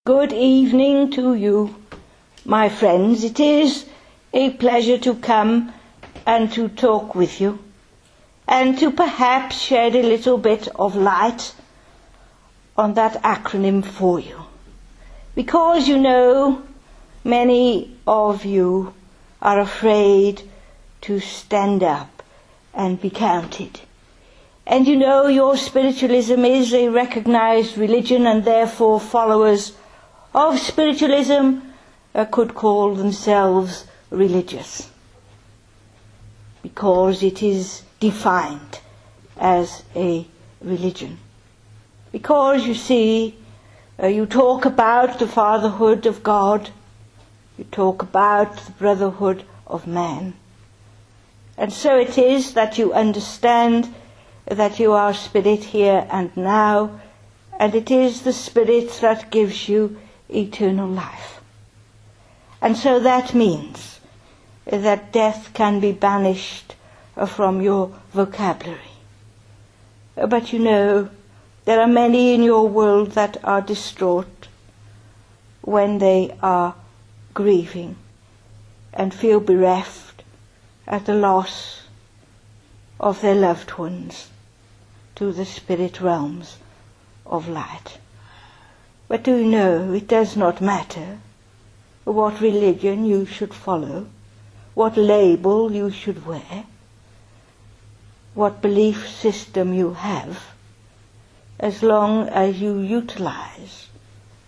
Good evening to you, my friends. It is a pleasure to come and to talk with you and to perhaps shed a little bit of light on that acronym for you. Because you know, many of you are afraid to stand up and be counted. And you know your spiritualism is a recognized religion, and therefore followers of spiritualism could call themselves religious, because it is defined as a religion. Because, you see, you talk about the fatherhood of God, you talk about the brotherhood of man. And so it is that you understand that you are spirit here and now, and it is the spirit that gives you eternal life. And so that means that death can be banished from your vocabulary. But you know, there are many in your world that are distraught when they are grieving and feel bereft at the loss of their loved ones to the spirit realms of light. But do you know, it does not matter what religion you should follow, what label you should wear, what belief system you have, as long as you utilize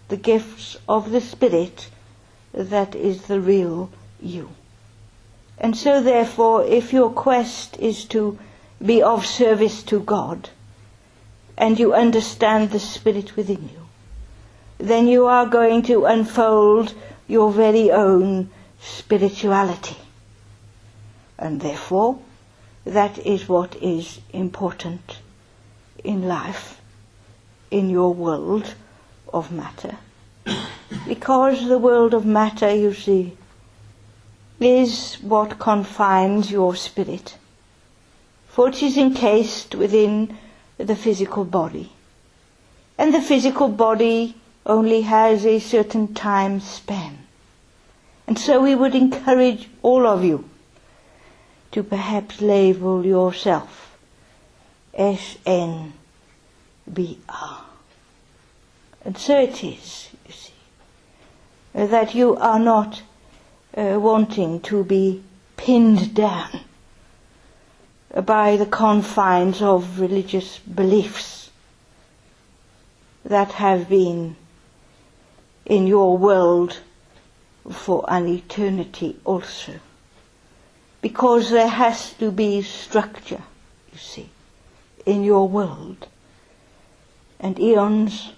the gifts of the Spirit that is the real you. And so therefore, if your quest is to be of service to God, and you understand the Spirit within you, then you are going to unfold your very own spirituality. And therefore, that is what is important in life, in your world of matter. Because the world of matter, you see, is what confines your spirit. For it is encased within the physical body. And the physical body only has a certain time span. And so we would encourage all of you to perhaps label yourself SNBR. And so it is, you see, that you are not wanting to be pinned down by the confines of religious beliefs that have been in your world for an eternity also. Because there has to be structure, you see, in your world. And eons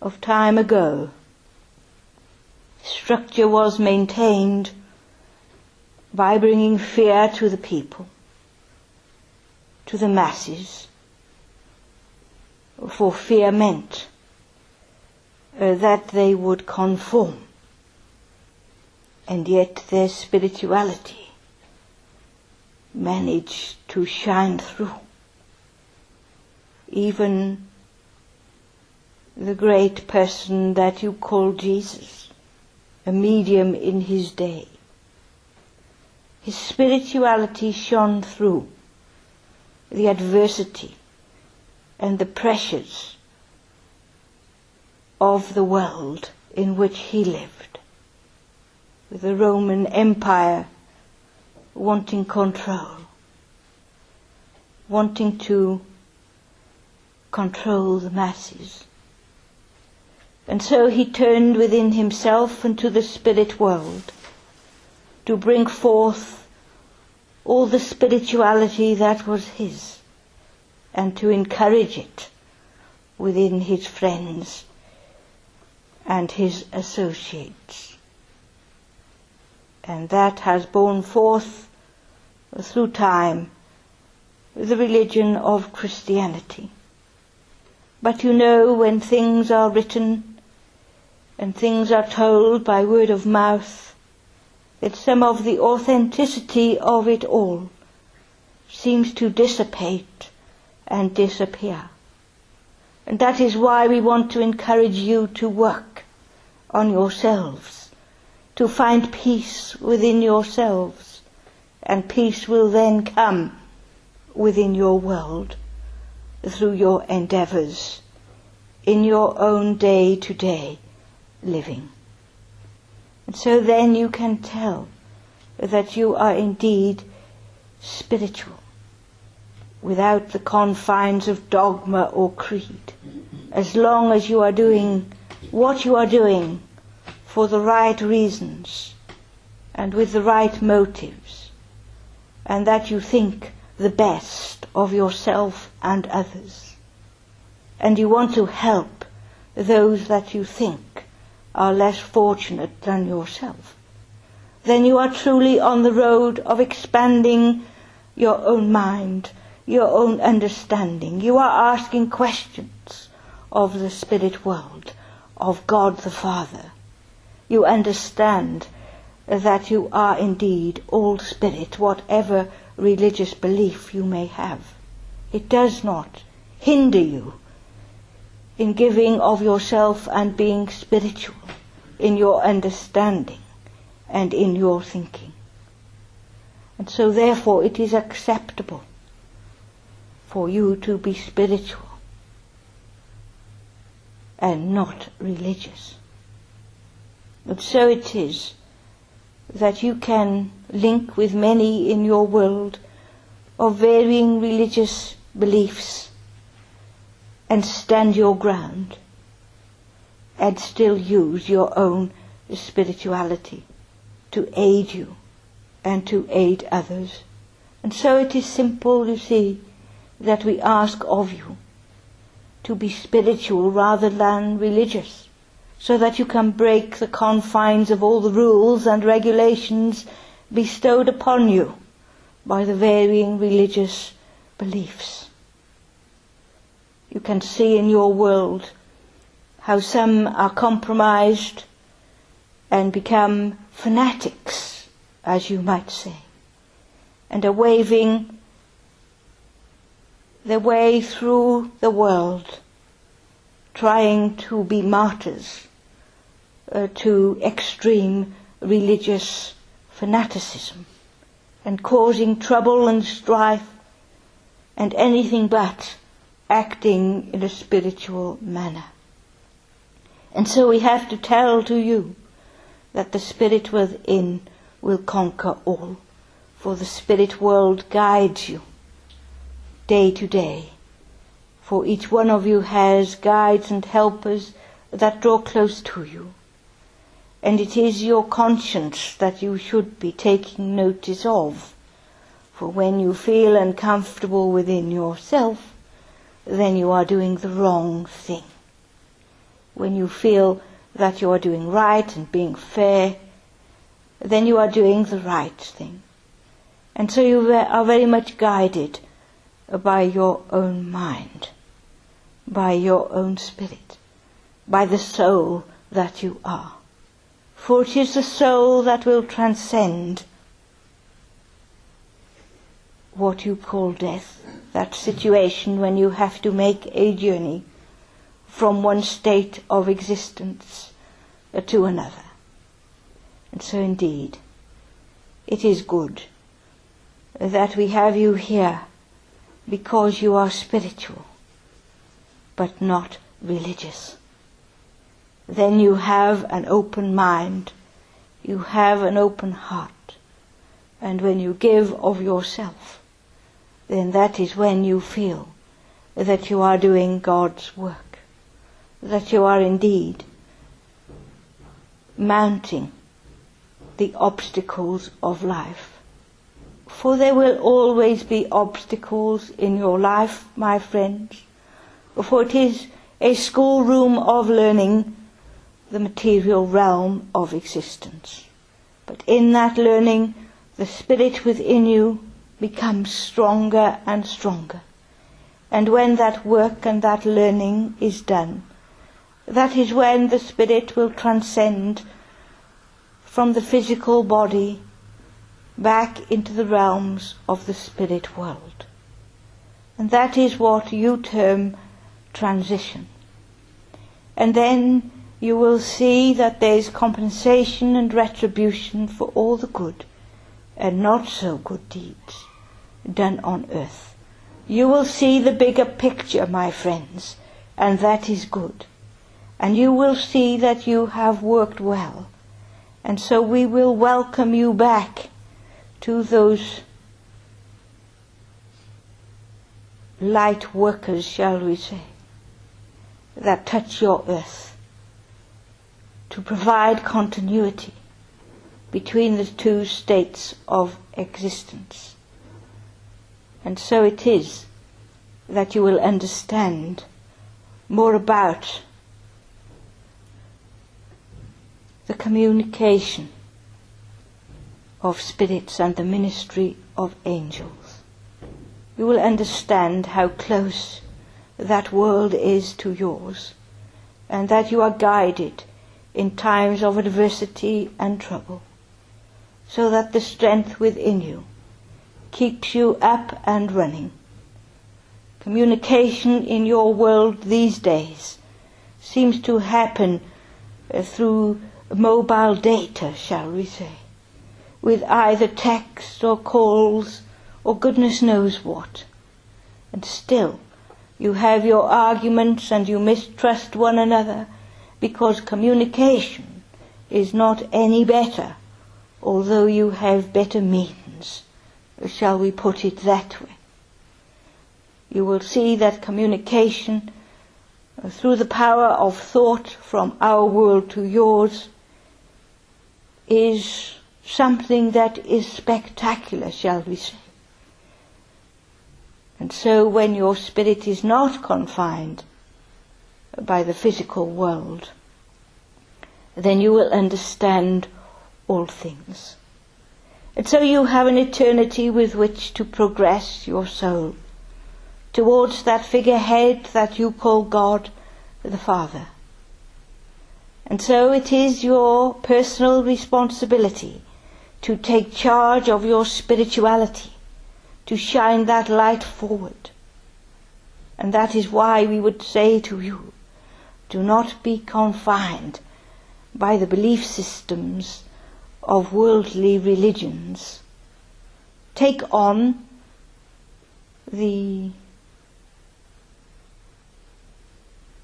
of time ago, structure was maintained by bringing fear to the people, to the masses. For fear meant that they would conform, and yet their spirituality managed to shine through. Even the great person that you call Jesus, a medium in his day, his spirituality shone through the adversity and the pressures of the world in which he lived, with the Roman Empire wanting control, wanting to control the masses. And so he turned within himself into the spirit world to bring forth all the spirituality that was his, and to encourage it within his friends and his associates. And that has borne forth through time the religion of Christianity. But you know, when things are written and things are told by word of mouth, that some of the authenticity of it all seems to dissipate and disappear. And that is why we want to encourage you to work on yourselves, to find peace within yourselves, and peace will then come within your world through your endeavours in your own day-to-day living. And so then you can tell that you are indeed spiritual, without the confines of dogma or creed, as long as you are doing what you are doing for the right reasons and with the right motives, and that you think the best of yourself and others, and you want to help those that you think are less fortunate than yourself, then you are truly on the road of expanding your own mind, your own understanding. You are asking questions of the spirit world, of God the Father. You understand that you are indeed all spirit, whatever religious belief you may have. It does not hinder you in giving of yourself and being spiritual in your understanding and in your thinking. And so therefore it is acceptable for you to be spiritual and not religious. And so it is that you can link with many in your world of varying religious beliefs and stand your ground and still use your own spirituality to aid you and to aid others. And so it is simple, you see, that we ask of you to be spiritual rather than religious, so that you can break the confines of all the rules and regulations bestowed upon you by the varying religious beliefs. You can see in your world how some are compromised and become fanatics, as you might say, and are waving their way through the world, trying to be martyrs to extreme religious fanaticism, and causing trouble and strife and anything but acting in a spiritual manner. And so we have to tell to you that the spirit within will conquer all, for the spirit world guides you day to day. For each one of you has guides and helpers that draw close to you. And it is your conscience that you should be taking notice of. For when you feel uncomfortable within yourself, then you are doing the wrong thing. When you feel that you are doing right and being fair, then you are doing the right thing. And so you are very much guided by your own mind, by your own spirit, by the soul that you are. For it is the soul that will transcend what you call death, that situation when you have to make a journey from one state of existence to another. And so indeed, it is good that we have you here, because you are spiritual, but not religious. Then you have an open mind, you have an open heart, and when you give of yourself, then that is when you feel that you are doing God's work, that you are indeed mounting the obstacles of life. For there will always be obstacles in your life, my friends, for it is a schoolroom of learning, the material realm of existence. But in that learning, the spirit within you becomes stronger and stronger. And when that work and that learning is done, that is when the spirit will transcend from the physical body back into the realms of the spirit world. And that is what you term transition. And then you will see that there is compensation and retribution for all the good and not so good deeds done on earth. You will see the bigger picture, my friends, and that is good. And you will see that you have worked well. And so we will welcome you back to those light workers, shall we say, that touch your earth, to provide continuity between the two states of existence. And so it is that you will understand more about the communication of spirits and the ministry of angels. You will understand how close that world is to yours, and that you are guided in times of adversity and trouble, so that the strength within you keeps you up and running. Communication in your world these days seems to happen through mobile data, shall we say, with either text or calls or goodness knows what. And still you have your arguments and you mistrust one another because communication is not any better, although you have better means, shall we put it that way. You will see that communication through the power of thought from our world to yours is something that is spectacular, shall we say. And so when your spirit is not confined by the physical world, then you will understand all things. And so you have an eternity with which to progress your soul towards that figurehead that you call God the Father. And so it is your personal responsibility to take charge of your spirituality, to shine that light forward. And that is why we would say to you, do not be confined by the belief systems of worldly religions. Take on the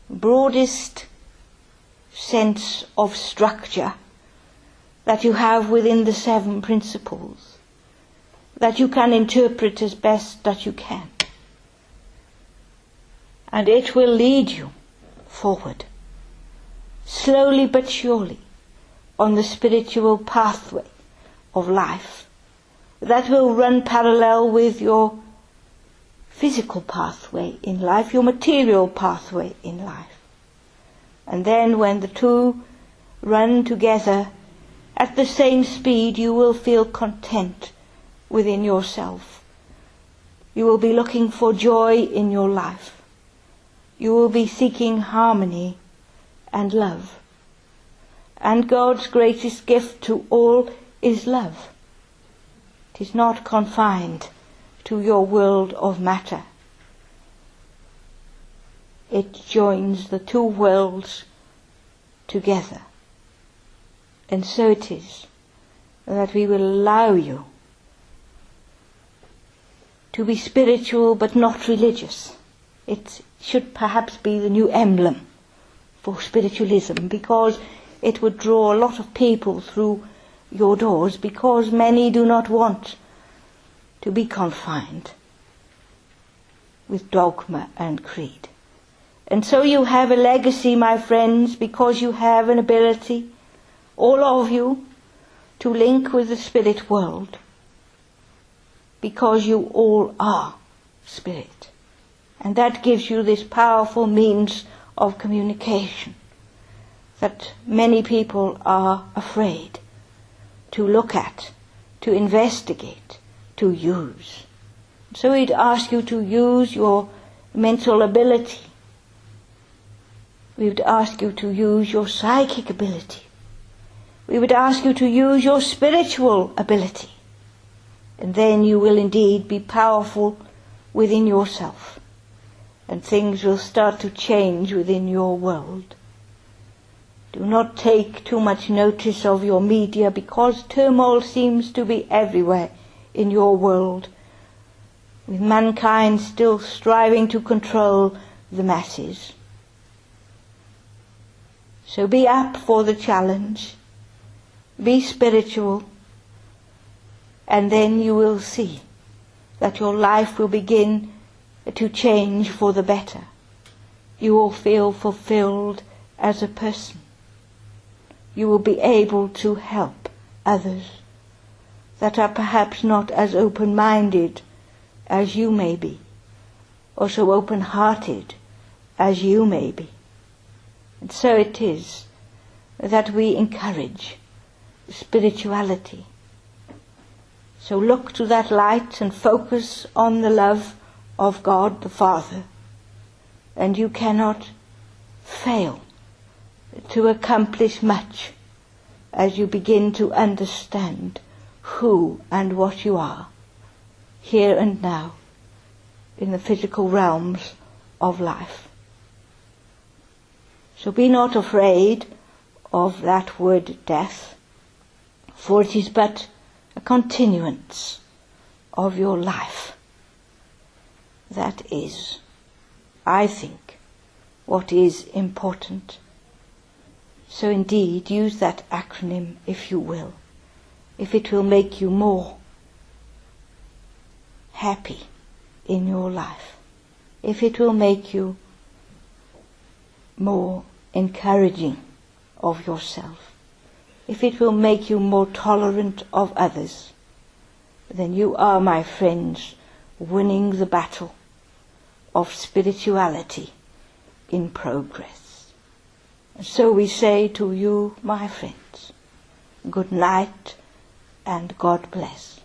broadest sense of structure that you have within the 7 principles, that you can interpret as best that you can. And it will lead you forward, slowly but surely, on the spiritual pathway of life that will run parallel with your physical pathway in life, your material pathway in life. And then when the two run together at the same speed, you will feel content within yourself. You will be looking for joy in your life. You will be seeking harmony and love. And God's greatest gift to all is love. It is not confined to your world of matter. It joins the two worlds together. And so it is that we will allow you to be spiritual but not religious. It should perhaps be the new emblem for spiritualism, because it would draw a lot of people through your doors, because many do not want to be confined with dogma and creed. And so you have a legacy, my friends, because you have an ability, all of you, to link with the spirit world, because you all are spirit. And that gives you this powerful means of communication that many people are afraid to look at, to investigate, to use. So we'd ask you to use your mental ability. We would ask you to use your psychic ability. We would ask you to use your spiritual ability. And then you will indeed be powerful within yourself. and things will start to change within your world. Do not take too much notice of your media, because turmoil seems to be everywhere in your world, with mankind still striving to control the masses. So be up for the challenge, be spiritual, and then you will see that your life will begin to change for the better. You will feel fulfilled as a person. You will be able to help others that are perhaps not as open-minded as you may be, or so open-hearted as you may be. And so it is that we encourage spirituality. So look to that light and focus on the love of God the Father, and you cannot fail to accomplish much as you begin to understand who and what you are, here and now, in the physical realms of life. So be not afraid of that word death, for it is but a continuance of your life. That is, I think, what is important. So indeed, use that acronym if you will, if it will make you more happy in your life, if it will make you more encouraging of yourself, if it will make you more tolerant of others, then you are, my friends, winning the battle of spirituality in progress. And so we say to you, my friends, good night and God bless.